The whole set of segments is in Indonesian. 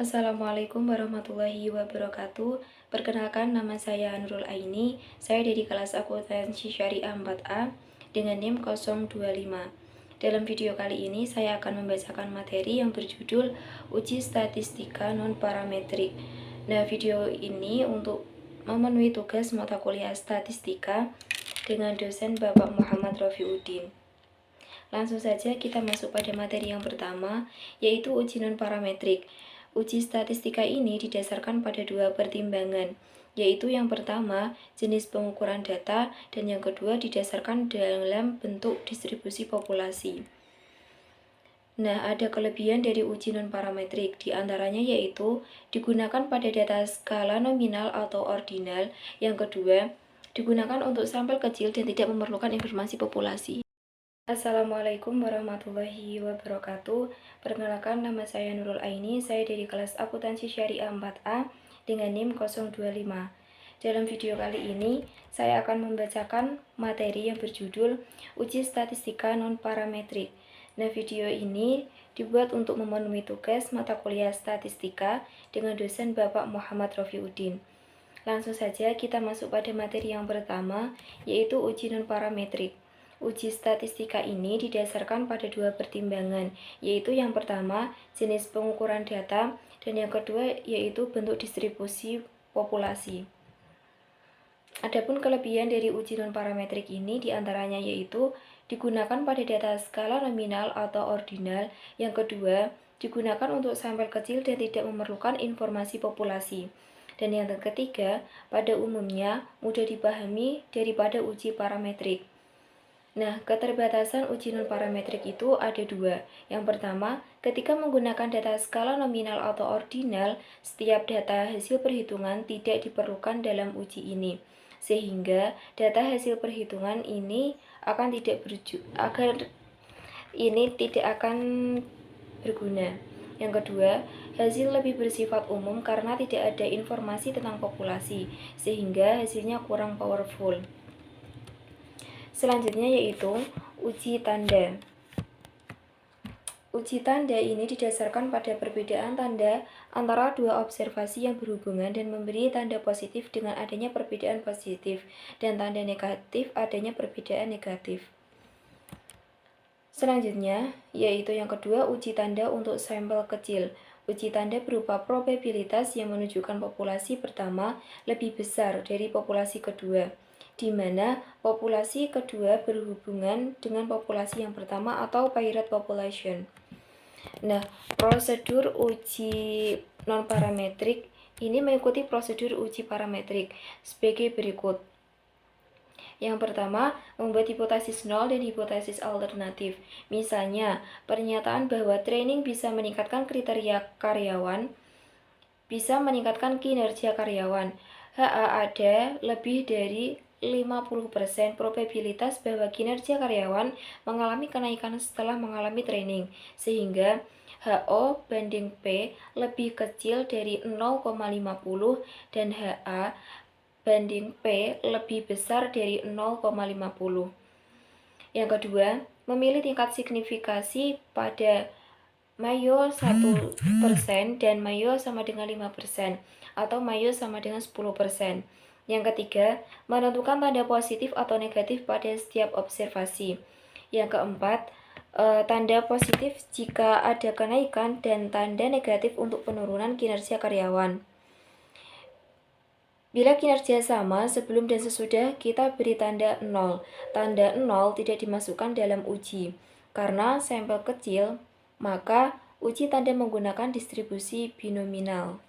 Assalamualaikum warahmatullahi wabarakatuh. Perkenalkan, nama saya Nurul Aini. Saya dari kelas Akuntansi Syariah 4A dengan NIM 025. Dalam video kali ini saya akan membacakan materi yang berjudul Uji Statistika Non-Parametrik. Nah, video ini untuk memenuhi tugas mata kuliah Statistika dengan dosen Bapak Muhammad Rafiuddin. Langsung saja kita masuk pada materi yang pertama, yaitu uji non-parametrik. Uji statistika ini didasarkan pada dua pertimbangan, yaitu yang pertama, jenis pengukuran data, dan yang kedua didasarkan dalam bentuk distribusi populasi. Nah, ada kelebihan dari uji non-parametrik, diantaranya yaitu digunakan pada data skala nominal atau ordinal, yang kedua, digunakan untuk sampel kecil dan tidak memerlukan informasi populasi. Assalamualaikum warahmatullahi wabarakatuh. Perkenalkan, nama saya Nurul Aini. Saya dari kelas Akuntansi Syariah 4A dengan NIM 025. Dalam video kali ini, saya akan membacakan materi yang berjudul Uji Statistika Non-Parametrik. Nah, video ini dibuat untuk memenuhi tugas mata kuliah Statistika dengan dosen Bapak Muhammad Rafiuddin. Langsung saja kita masuk pada materi yang pertama, yaitu uji non-parametrik. Uji statistika ini didasarkan pada dua pertimbangan, yaitu yang pertama, jenis pengukuran data, dan yang kedua, yaitu bentuk distribusi populasi. Adapun kelebihan dari uji non-parametrik ini diantaranya yaitu digunakan pada data skala nominal atau ordinal, yang kedua, digunakan untuk sampel kecil dan tidak memerlukan informasi populasi. Dan yang ketiga, pada umumnya mudah dipahami daripada uji parametrik. Nah, keterbatasan uji non-parametrik itu ada dua. Yang pertama, ketika menggunakan data skala nominal atau ordinal, setiap data hasil perhitungan tidak diperlukan dalam uji ini. Sehingga data hasil perhitungan ini tidak akan berguna. Yang kedua, hasil lebih bersifat umum karena tidak ada informasi tentang populasi, sehingga hasilnya kurang powerful. Selanjutnya yaitu uji tanda. Uji tanda ini didasarkan pada perbedaan tanda antara dua observasi yang berhubungan dan memberi tanda positif dengan adanya perbedaan positif dan tanda negatif adanya perbedaan negatif. Selanjutnya, yaitu yang kedua, uji tanda untuk sampel kecil. Uji tanda berupa probabilitas yang menunjukkan populasi pertama lebih besar dari populasi kedua, di mana populasi kedua berhubungan dengan populasi yang pertama atau parity population. Nah, prosedur uji non-parametrik ini mengikuti prosedur uji parametrik sebagai berikut. Yang pertama, membuat hipotesis nol dan hipotesis alternatif. Misalnya, pernyataan bahwa training bisa meningkatkan kriteria karyawan, bisa meningkatkan kinerja karyawan. Ada lebih dari 50% probabilitas bahwa kinerja karyawan mengalami kenaikan setelah mengalami training, sehingga HO banding P lebih kecil dari 0,50 dan HA banding P lebih besar dari 0,50. Yang kedua, memilih tingkat signifikasi pada Mayo 1% dan Mayo sama dengan 5% atau Mayo sama dengan 10%. Yang ketiga, menentukan tanda positif atau negatif pada setiap observasi. Yang keempat, tanda positif jika ada kenaikan dan tanda negatif untuk penurunan kinerja karyawan. Bila kinerja sama sebelum dan sesudah, kita beri tanda 0. Tanda 0 tidak dimasukkan dalam uji. Karena sampel kecil, maka uji tanda menggunakan distribusi binominal.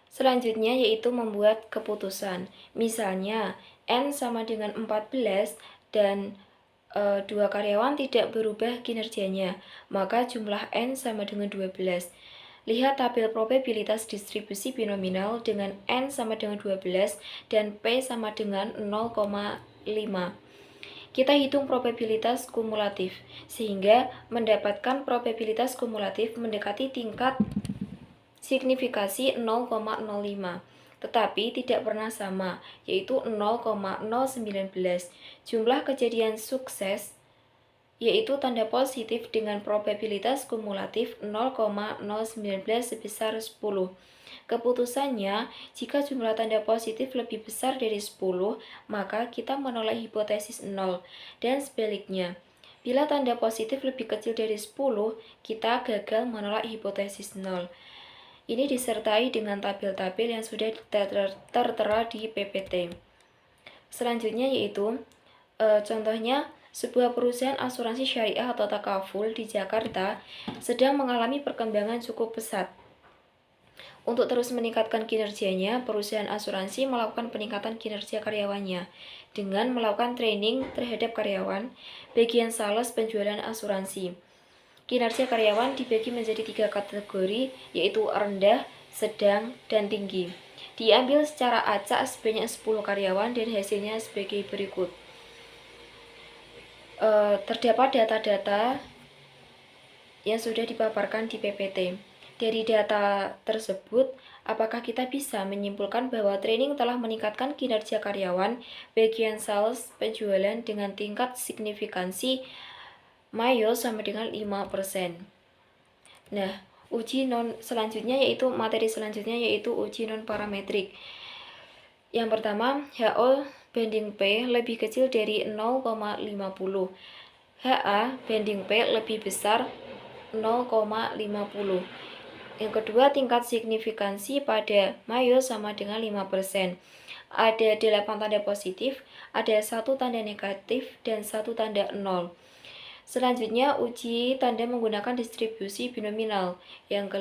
Selanjutnya yaitu membuat keputusan. Misalnya, N sama dengan 14 dan dua karyawan tidak berubah kinerjanya, maka jumlah N sama dengan 12. Lihat tabel probabilitas distribusi binominal dengan N sama dengan 12 dan P sama dengan 0,5. Kita hitung probabilitas kumulatif, sehingga mendapatkan probabilitas kumulatif mendekati tingkat signifikasi 0,05. Tetapi tidak pernah sama, yaitu 0,019. Jumlah kejadian sukses yaitu tanda positif dengan probabilitas kumulatif 0,019 sebesar 10. Keputusannya, jika jumlah tanda positif lebih besar dari 10, maka kita menolak hipotesis 0, dan sebaliknya. Bila tanda positif lebih kecil dari 10, kita gagal menolak hipotesis 0. Ini disertai dengan tabel-tabel yang sudah tertera di PPT. Selanjutnya yaitu, contohnya, sebuah perusahaan asuransi syariah atau takaful di Jakarta sedang mengalami perkembangan cukup pesat. Untuk terus meningkatkan kinerjanya, perusahaan asuransi melakukan peningkatan kinerja karyawannya dengan melakukan training terhadap karyawan, bagian sales penjualan asuransi. Kinerja karyawan dibagi menjadi 3 kategori, yaitu rendah, sedang, dan tinggi. Diambil secara acak sebanyak 10 karyawan dan hasilnya sebagai berikut. Terdapat data-data yang sudah dipaparkan di PPT. Dari data tersebut, apakah kita bisa menyimpulkan bahwa training telah meningkatkan kinerja karyawan, bagian sales, penjualan dengan tingkat signifikansi Mayo sama dengan 5%. Nah, materi selanjutnya yaitu uji non parametrik. Yang pertama, HO banding P lebih kecil dari 0,50. HA banding P lebih besar 0,50. Yang kedua, tingkat signifikansi pada Mayo sama dengan 5%. Ada 8 tanda positif, ada 1 tanda negatif, dan 1 tanda 0. Selanjutnya, uji tanda menggunakan distribusi binominal. Yang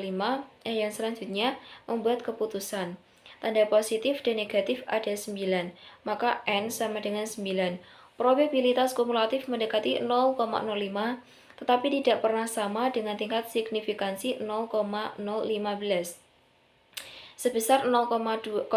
selanjutnya, membuat keputusan. Tanda positif dan negatif ada 9, maka N sama dengan 9. Probabilitas kumulatif mendekati 0,05, tetapi tidak pernah sama dengan tingkat signifikansi 0,015. Sebesar 0,020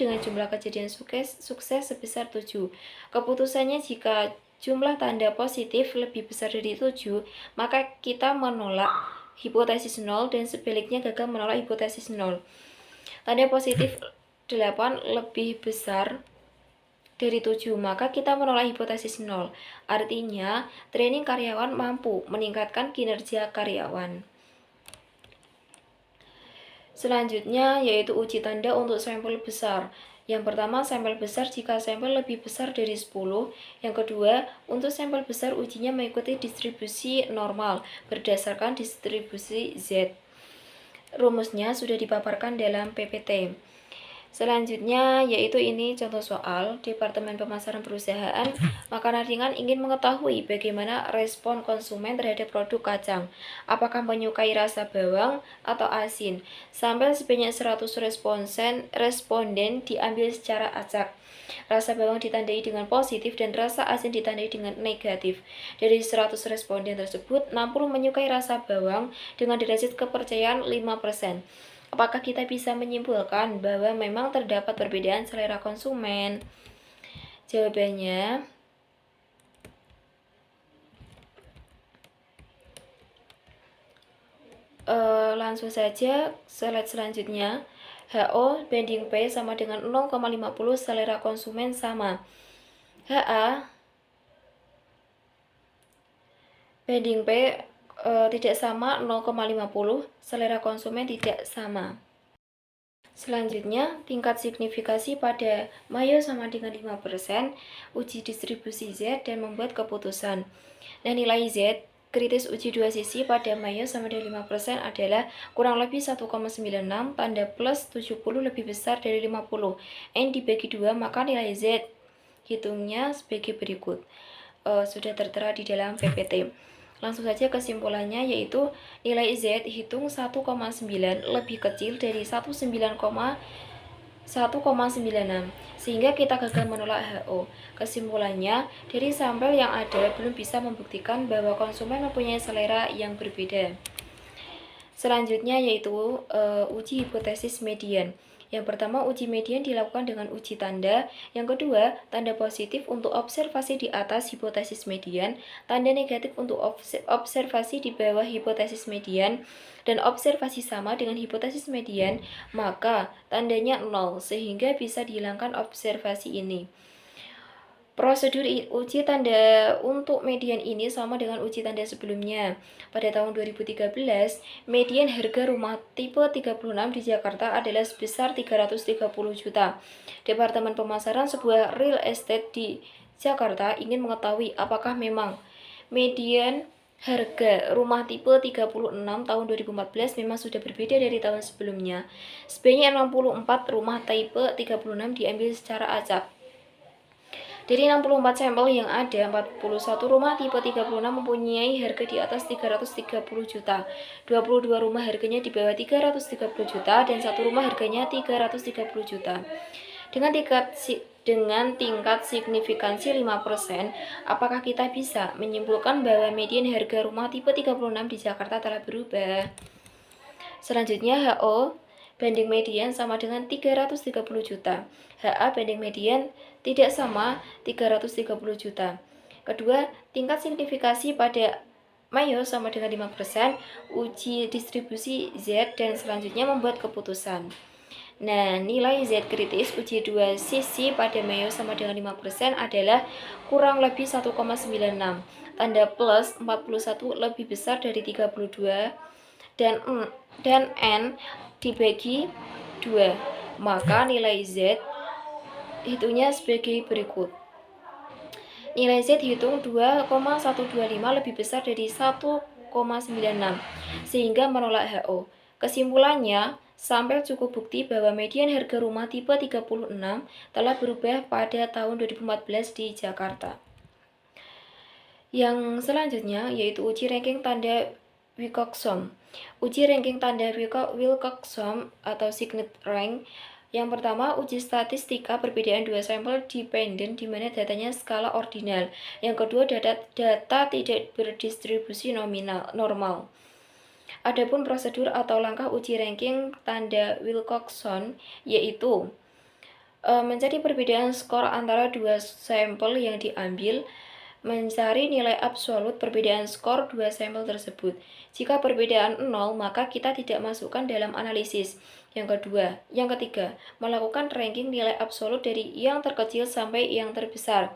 dengan jumlah kejadian sukses sebesar 7. Keputusannya, jika jumlah tanda positif lebih besar dari 7, maka kita menolak hipotesis 0 dan sebaliknya gagal menolak hipotesis 0. Tanda positif 8 lebih besar dari 7, maka kita menolak hipotesis 0. Artinya, training karyawan mampu meningkatkan kinerja karyawan. Selanjutnya yaitu uji tanda untuk sampel besar. Yang pertama, sampel besar jika sampel lebih besar dari 10. Yang kedua, untuk sampel besar ujinya mengikuti distribusi normal berdasarkan distribusi Z. Rumusnya sudah dipaparkan dalam PPT. Selanjutnya yaitu ini contoh soal Departemen Pemasaran Perusahaan Makanan Ringan ingin mengetahui bagaimana respon konsumen terhadap produk kacang. Apakah menyukai rasa bawang atau asin? Sampel sebanyak 100 responden diambil secara acak. Rasa bawang ditandai dengan positif dan rasa asin ditandai dengan negatif. Dari 100 responden tersebut, 60 menyukai rasa bawang dengan derajat kepercayaan 5%. Apakah kita bisa menyimpulkan bahwa memang terdapat perbedaan selera konsumen? Jawabannya, langsung saja slide selanjutnya. HO banding P sama dengan 0,50, selera konsumen sama. HA banding P tidak sama 0,50, selera konsumen tidak sama. Selanjutnya, tingkat signifikasi pada Mayo sama dengan 5%, uji distribusi Z dan membuat keputusan. Nah, nilai Z kritis uji dua sisi pada Mayo sama dengan 5% adalah kurang lebih 1,96, tanda plus 70 lebih besar dari 50. N dibagi 2, maka nilai Z hitungnya sebagai berikut. Sudah tertera di dalam PPT. Langsung saja kesimpulannya yaitu nilai Z hitung 1,9 lebih kecil dari 1,96 sehingga kita gagal menolak HO. Kesimpulannya, dari sampel yang ada belum bisa membuktikan bahwa konsumen mempunyai selera yang berbeda. Selanjutnya yaitu uji hipotesis median. Yang pertama, uji median dilakukan dengan uji tanda. Yang kedua, tanda positif untuk observasi di atas hipotesis median, tanda negatif untuk observasi di bawah hipotesis median, dan observasi sama dengan hipotesis median, maka tandanya 0, sehingga bisa dihilangkan observasi ini. Prosedur uji tanda untuk median ini sama dengan uji tanda sebelumnya. Pada tahun 2013, median harga rumah tipe 36 di Jakarta adalah sebesar 330 juta. Departemen Pemasaran sebuah real estate di Jakarta ingin mengetahui apakah memang median harga rumah tipe 36 tahun 2014 memang sudah berbeda dari tahun sebelumnya. Sebanyak 64 rumah tipe 36 diambil secara acak. Dari 64 sampel yang ada, 41 rumah tipe 36 mempunyai harga di atas 330 juta, 22 rumah harganya di bawah 330 juta, dan 1 rumah harganya 330 juta. Dengan tingkat signifikansi 5%, apakah kita bisa menyimpulkan bahwa median harga rumah tipe 36 di Jakarta telah berubah? Selanjutnya, HO banding median sama dengan 330 juta. HA banding median tidak sama 330 juta. Kedua, tingkat signifikasi pada Mayo sama dengan 5%, uji distribusi Z, dan selanjutnya membuat keputusan. Nah, nilai Z kritis uji 2 sisi pada Mayo sama dengan 5% adalah kurang lebih 1,96. Tanda plus 41 lebih besar dari 32 dan N dibagi 2, maka nilai Z hitungnya sebagai berikut. Nilai Z hitung 2,125 lebih besar dari 1,96 sehingga menolak HO. Kesimpulannya, sampai cukup bukti bahwa median harga rumah tipe 36 telah berubah pada tahun 2014 di Jakarta. Yang selanjutnya yaitu uji ranking tanda Wilcoxon. Uji ranking tanda Wilcoxon atau Signet Rank. Yang pertama, uji statistika perbedaan dua sampel dependen di mana datanya skala ordinal. Yang kedua, data tidak berdistribusi normal. Adapun prosedur atau langkah uji ranking tanda Wilcoxon yaitu mencari perbedaan skor antara dua sampel yang diambil, mencari nilai absolut perbedaan skor dua sampel tersebut. Jika perbedaan 0, maka kita tidak masukkan dalam analisis. Yang ketiga, melakukan ranking nilai absolut dari yang terkecil sampai yang terbesar.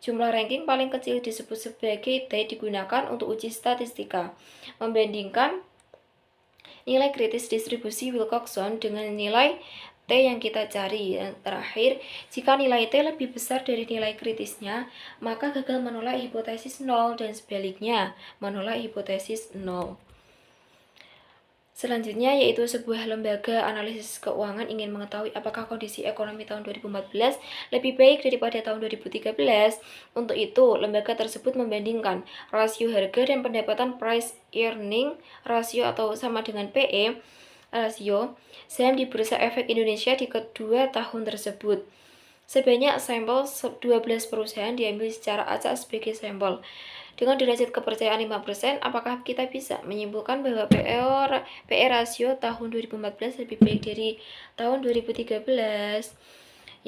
Jumlah ranking paling kecil disebut sebagai T digunakan untuk uji statistika. Membandingkan nilai kritis distribusi Wilcoxon dengan nilai T yang kita cari. Yang terakhir, jika nilai T lebih besar dari nilai kritisnya, maka gagal menolak hipotesis 0 dan sebaliknya, menolak hipotesis 0. Selanjutnya yaitu sebuah lembaga analisis keuangan ingin mengetahui apakah kondisi ekonomi tahun 2014 lebih baik daripada tahun 2013. Untuk itu, lembaga tersebut membandingkan rasio harga dan pendapatan price earning ratio atau sama dengan PE rasio saham di Bursa Efek Indonesia di kedua tahun tersebut. Sebanyak sampel 12 perusahaan diambil secara acak sebagai sampel. Dengan derajat kepercayaan 5%, apakah kita bisa menyimpulkan bahwa PE rasio tahun 2014 lebih baik dari tahun 2013?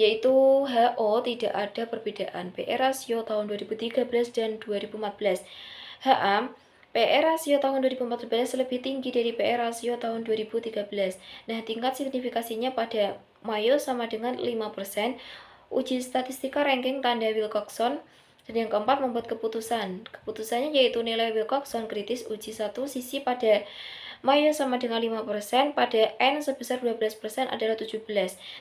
Yaitu HO tidak ada perbedaan PE rasio tahun 2013 dan 2014. HA PE rasio tahun 2014 lebih tinggi dari PE rasio tahun 2013. Nah, tingkat signifikasinya pada Mayo sama dengan 5%. Uji statistika ranking tanda Wilcoxon. Dan yang keempat, membuat keputusan. Keputusannya yaitu nilai Wilcoxon kritis uji 1 sisi pada Mayo sama dengan 5%, pada N sebesar 12% adalah 17.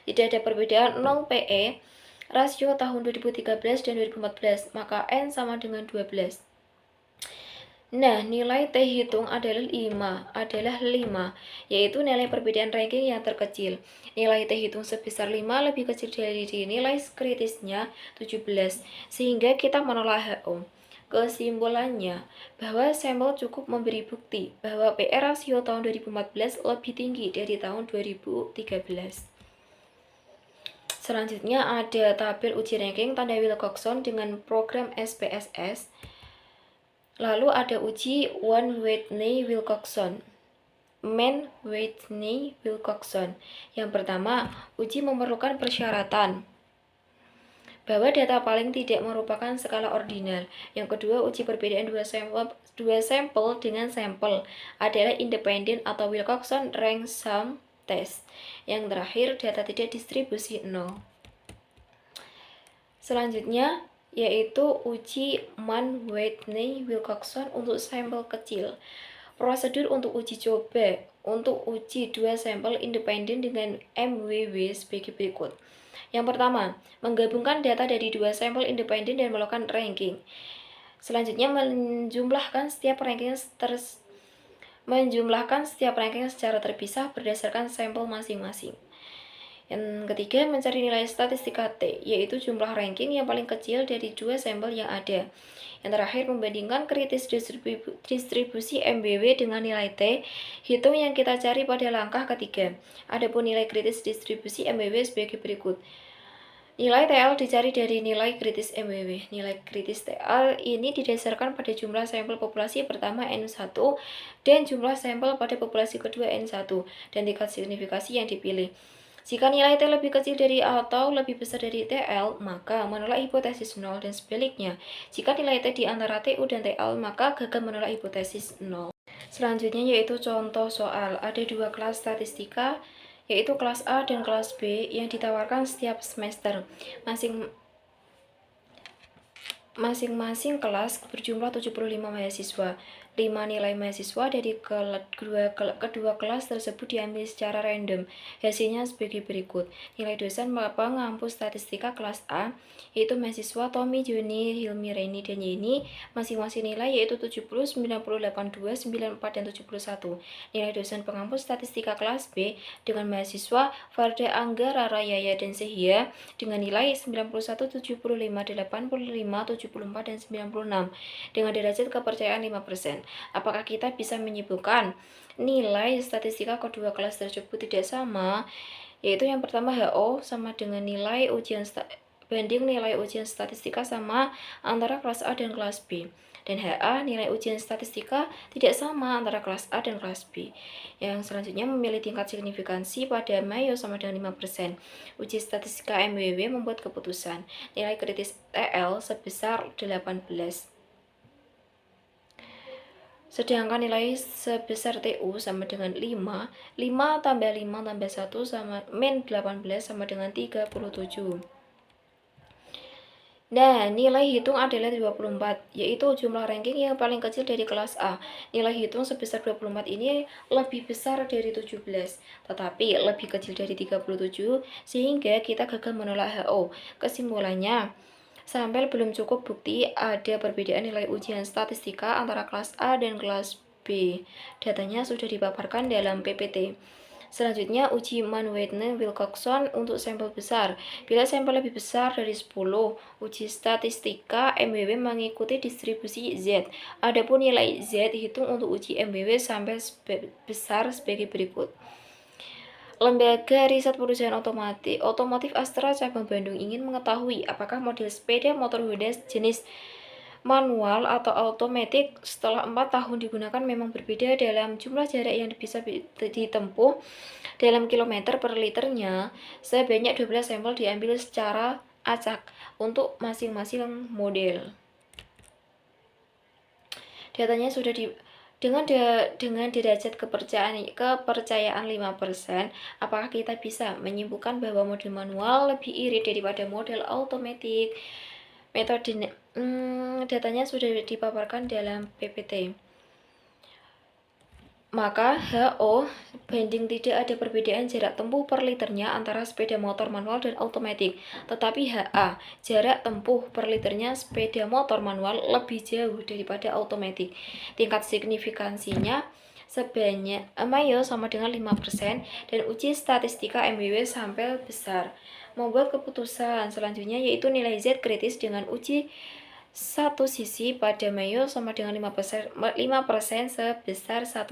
Tidak ada perbedaan 0 PE rasio tahun 2013 dan 2014, maka N sama dengan 12. Nah, nilai T hitung adalah 5, yaitu nilai perbedaan ranking yang terkecil. Nilai T hitung sebesar 5 lebih kecil dari nilai kritisnya 17, sehingga kita menolak HO. Kesimpulannya, bahwa sampel cukup memberi bukti bahwa PE rasio tahun 2014 lebih tinggi dari tahun 2013. Selanjutnya ada tabel uji ranking tanda Wilcoxon dengan program SPSS. Lalu ada uji Mann-Whitney-Wilcoxon. Yang pertama, uji memerlukan persyaratan bahwa data paling tidak merupakan skala ordinal. Yang kedua, uji perbedaan dua sampel dengan sampel adalah independen atau Wilcoxon rank sum test. Yang terakhir, data tidak distribusi 0. Selanjutnya, yaitu uji Mann-Whitney-Wilcoxon untuk sampel kecil. Prosedur untuk uji coba untuk uji dua sampel independen dengan MWW sebagai berikut. Yang pertama, menggabungkan data dari dua sampel independen dan melakukan ranking. Selanjutnya, menjumlahkan setiap ranking secara terpisah berdasarkan sampel masing-masing. Yang ketiga, mencari nilai statistika T, yaitu jumlah ranking yang paling kecil dari dua sampel yang ada. Yang terakhir, membandingkan kritis distribusi MBW dengan nilai T, hitung yang kita cari pada langkah ketiga. Adapun nilai kritis distribusi MBW sebagai berikut. Nilai TL dicari dari nilai kritis MWW. Nilai kritis TL ini didasarkan pada jumlah sampel populasi pertama N1 dan jumlah sampel pada populasi kedua N1 dan tingkat signifikasi yang dipilih. Jika nilai T lebih kecil dari atau lebih besar dari TL, maka menolak hipotesis 0 dan sebaliknya. Jika nilai T di antara TU dan TL, maka gagal menolak hipotesis 0. Selanjutnya yaitu contoh soal. Ada dua kelas statistika, yaitu kelas A dan kelas B yang ditawarkan setiap semester. Masing-masing kelas berjumlah 75 mahasiswa. 5 nilai mahasiswa dari kedua kelas tersebut diambil secara random. Hasilnya sebagai berikut. Nilai dosen pengampu statistika kelas A, yaitu mahasiswa Tommy, Joni, Hilmi, Reni, dan Yeni, masing-masing nilai yaitu 70, 90, 82, 94, dan 71. Nilai dosen pengampu statistika kelas B dengan mahasiswa Farda, Angga, Rara, Yaya, dan Sehia dengan nilai 91, 75, 85, 74, dan 96 dengan derajat kepercayaan 5%. Apakah kita bisa menyimpulkan nilai statistika kedua kelas tersebut tidak sama? Yaitu yang pertama, HO sama dengan nilai ujian banding nilai ujian statistika sama antara kelas A dan kelas B. Dan HA, nilai ujian statistika tidak sama antara kelas A dan kelas B. Yang selanjutnya, memilih tingkat signifikansi pada Mayo sama dengan 5%. Uji statistika MWW membuat keputusan. Nilai kritis TL sebesar 18. Sedangkan nilai sebesar TU sama dengan 5. 5 tambah 5 tambah 1 sama min 18 sama dengan 37. Nah, nilai hitung adalah 24, yaitu jumlah ranking yang paling kecil dari kelas A. Nilai hitung sebesar 24 ini lebih besar dari 17, tetapi lebih kecil dari 37, sehingga kita gagal menolak HO. Kesimpulannya, sampai belum cukup bukti ada perbedaan nilai ujian statistika antara kelas A dan kelas B. Datanya sudah dipaparkan dalam PPT. Selanjutnya, uji Mann-Whitney-Wilcoxon untuk sampel besar. Bila sampel lebih besar dari 10, uji statistika MWW mengikuti distribusi Z. Adapun nilai Z hitung untuk uji MWW sampai besar sebagai berikut. Lembaga Riset Perusahaan Otomotif Astra Cabang Bandung ingin mengetahui apakah model sepeda motor Honda jenis manual atau automatic setelah 4 tahun digunakan memang berbeda dalam jumlah jarak yang bisa ditempuh dalam kilometer per liternya. Sebanyak 12 sampel diambil secara acak untuk masing-masing model. Datanya sudah dengan derajat kepercayaan 5%, apakah kita bisa menyimpulkan bahwa model manual lebih irit daripada model automatic? Metode datanya sudah dipaparkan dalam PPT. Maka HO banding tidak ada perbedaan jarak tempuh per liternya antara sepeda motor manual dan automatic, tetapi HA jarak tempuh per liternya sepeda motor manual lebih jauh daripada automatic. Tingkat signifikansinya sebanyak Mayo sama dengan 5% dan uji statistika MWW sampel besar. Membuat keputusan selanjutnya yaitu nilai Z kritis dengan uji satu sisi pada Mayo sama dengan 5% sebesar 1,65.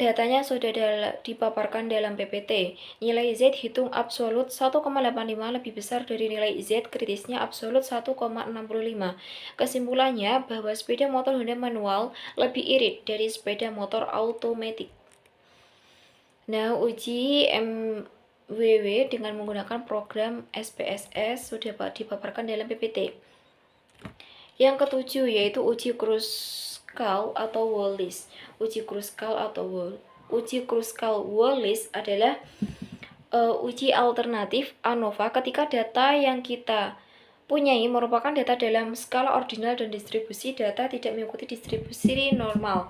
Datanya sudah dipaparkan dalam PPT. Nilai Z hitung absolut 1,85 lebih besar dari nilai Z kritisnya absolut 1,65. Kesimpulannya bahwa sepeda motor Honda manual lebih irit dari sepeda motor automatic. Nah, uji MWW dengan menggunakan program SPSS sudah dipaparkan dalam PPT. Yang ketujuh yaitu uji Kruskal atau Wallis. Uji Kruskal Wallis adalah uji alternatif ANOVA ketika data yang kita punyai merupakan data dalam skala ordinal dan distribusi data tidak mengikuti distribusi normal.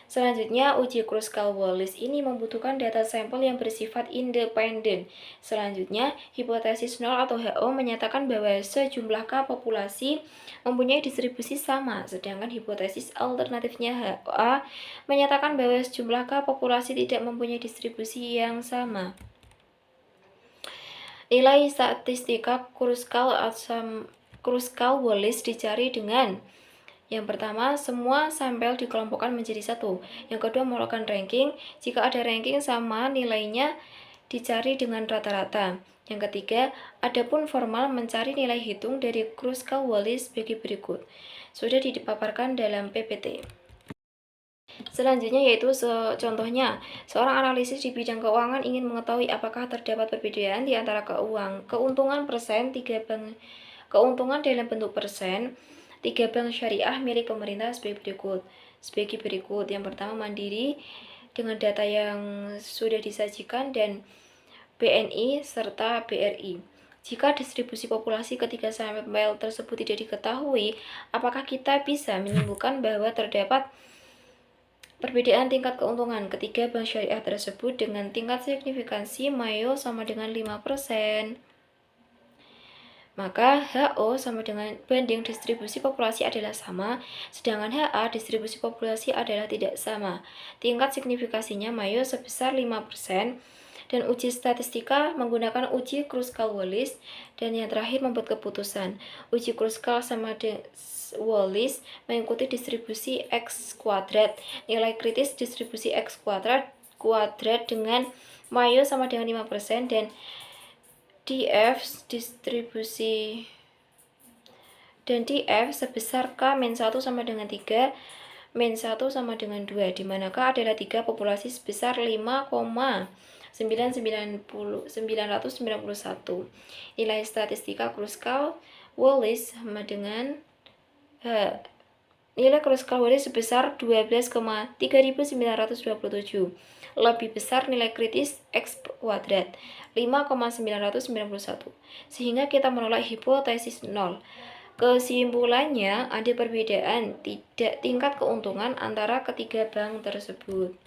Selanjutnya, uji Kruskal-Wallis ini membutuhkan data sampel yang bersifat independen. Selanjutnya, hipotesis nol atau HO menyatakan bahwa sejumlah K populasi mempunyai distribusi sama, sedangkan hipotesis alternatifnya HA menyatakan bahwa sejumlah K populasi tidak mempunyai distribusi yang sama. Nilai statistika Kruskal-Wallis dicari dengan yang pertama, semua sampel dikelompokkan menjadi satu. Yang kedua, melakukan ranking. Jika ada ranking sama, nilainya dicari dengan rata-rata. Yang ketiga, adapun formal mencari nilai hitung dari Kruskal-Wallis sebagai berikut. Sudah dipaparkan dalam PPT. Selanjutnya yaitu contohnya, seorang analisis di bidang keuangan ingin mengetahui apakah terdapat perbedaan di antara keuntungan dalam bentuk persen 3 bank syariah milik pemerintah sebagai berikut. Yang pertama, Mandiri dengan data yang sudah disajikan dan BNI serta BRI. Jika distribusi populasi ketiga sampel tersebut tidak diketahui, apakah kita bisa menyimpulkan bahwa terdapat perbedaan tingkat keuntungan ketiga bank syariah tersebut dengan tingkat signifikansi Mayo sama dengan 5%. Maka HO sama dengan banding distribusi populasi adalah sama, sedangkan HA distribusi populasi adalah tidak sama. Tingkat signifikasinya Mayo sebesar 5%, dan uji statistika menggunakan uji Kruskal-Wallis, dan yang terakhir membuat keputusan. Uji Kruskal sama dengan Wallis mengikuti distribusi X kuadrat. Nilai kritis distribusi X kuadrat dengan Mayo sama dengan 5%, dan DF sebesar K-1 sama dengan 3, -1 sama dengan 2, di mana K adalah 3 populasi sebesar 5,991. Nilai statistika Kruskal-Wallis sama dengan nilai Kruskal-Wallis sebesar 12,3927. Lebih besar nilai kritis X kuadrat 5,991, sehingga kita menolak hipotesis nol. Kesimpulannya, ada perbedaan tingkat keuntungan antara ketiga bank tersebut.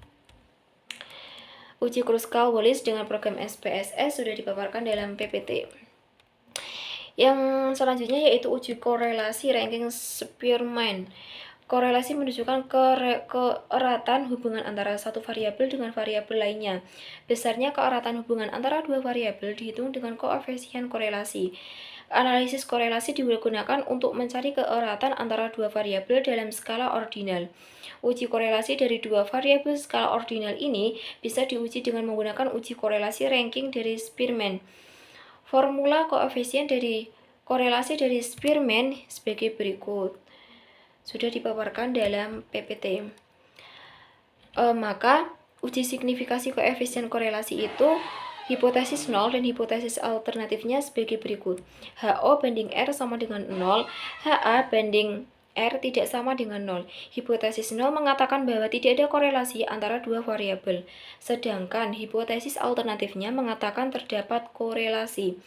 Uji Kruskal-Wallis dengan program SPSS sudah dipaparkan dalam PPT. Yang selanjutnya yaitu uji korelasi ranking Spearman. Korelasi menunjukkan keeratan hubungan antara satu variabel dengan variabel lainnya. Besarnya keeratan hubungan antara dua variabel dihitung dengan koefisien korelasi. Analisis korelasi digunakan untuk mencari keeratan antara dua variabel dalam skala ordinal. Uji korelasi dari dua variabel skala ordinal ini bisa diuji dengan menggunakan uji korelasi ranking dari Spearman. Formula koefisien dari korelasi dari Spearman sebagai berikut. Sudah dipaparkan dalam PPT. Maka uji signifikasi koefisien korelasi itu hipotesis 0 dan hipotesis alternatifnya sebagai berikut. HO banding R sama dengan 0, HA banding R tidak sama dengan 0. Hipotesis 0 mengatakan bahwa tidak ada korelasi antara dua variabel, sedangkan hipotesis alternatifnya mengatakan terdapat korelasi.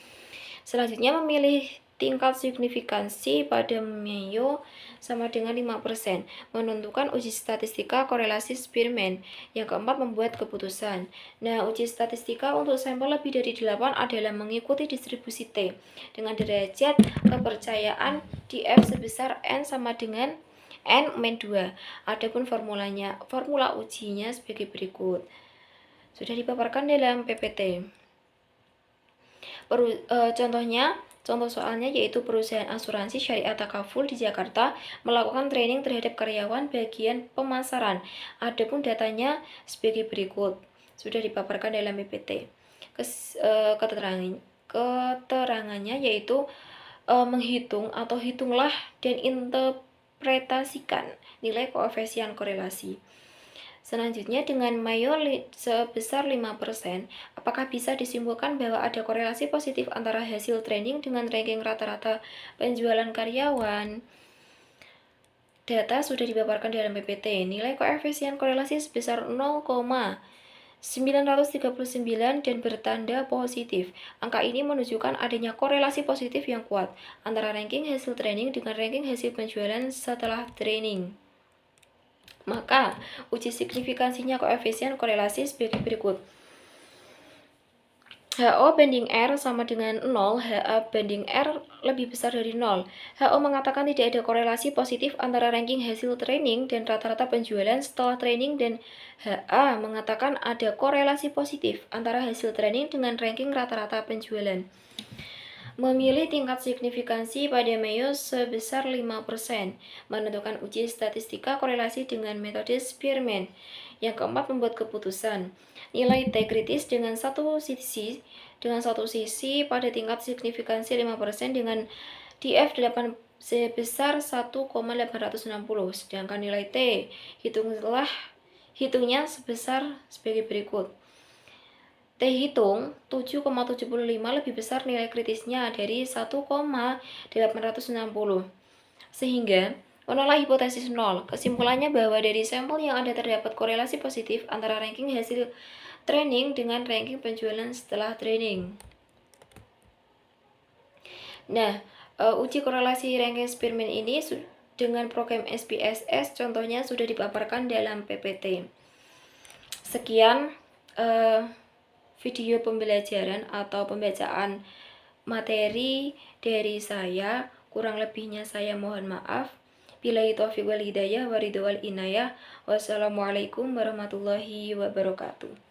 Selanjutnya, memilih tingkat signifikansi pada Mayo sama dengan 5%, menentukan uji statistika korelasi Spearman. Yang keempat, membuat keputusan. Nah, uji statistika untuk sampel lebih dari 8 adalah mengikuti distribusi T dengan derajat kepercayaan DF sebesar N sama dengan N-2. Adapun formula ujinya sebagai berikut. Sudah dipaparkan dalam PPT. Contoh soalnya yaitu perusahaan asuransi syariah takaful di Jakarta melakukan training terhadap karyawan bagian pemasaran. Adapun datanya sebagai berikut. Sudah dipaparkan dalam PPT. Keterangannya yaitu menghitung atau hitunglah dan interpretasikan nilai koefisien korelasi. Selanjutnya, dengan Mayo sebesar 5%, apakah bisa disimpulkan bahwa ada korelasi positif antara hasil training dengan ranking rata-rata penjualan karyawan? Data sudah dipaparkan dalam PPT. Nilai koefisien korelasi sebesar 0,9 939 dan bertanda positif. Angka ini menunjukkan adanya korelasi positif yang kuat antara ranking hasil training dengan ranking hasil penjualan setelah training. Maka, uji signifikansinya koefisien korelasi sebagai berikut. HO banding R sama dengan 0, HA banding R lebih besar dari 0. HO mengatakan tidak ada korelasi positif antara ranking hasil training dan rata-rata penjualan setelah training, dan HA mengatakan ada korelasi positif antara hasil training dengan ranking rata-rata penjualan. Memilih tingkat signifikansi pada Mayo sebesar 5%. Menentukan uji statistika korelasi dengan metode Spearman. Yang keempat, membuat keputusan. Nilai T kritis dengan satu sisi pada tingkat signifikansi 5% dengan DF 8 sebesar 1,860. Sedangkan nilai T hitungnya sebesar sebagai berikut. T hitung 7,75 lebih besar nilai kritisnya dari 1,860, sehingga menolak hipotesis 0. Kesimpulannya bahwa dari sampel yang ada terdapat korelasi positif antara ranking hasil training dengan ranking penjualan setelah training. Nah, uji korelasi ranking Spearman ini dengan program SPSS contohnya sudah dipaparkan dalam PPT. Sekian video pembelajaran atau pembacaan materi dari saya. Kurang lebihnya saya mohon maaf. Billahi taufiq wal hidayah wa ridho wal inayah. Wassalamualaikum warahmatullahi wabarakatuh.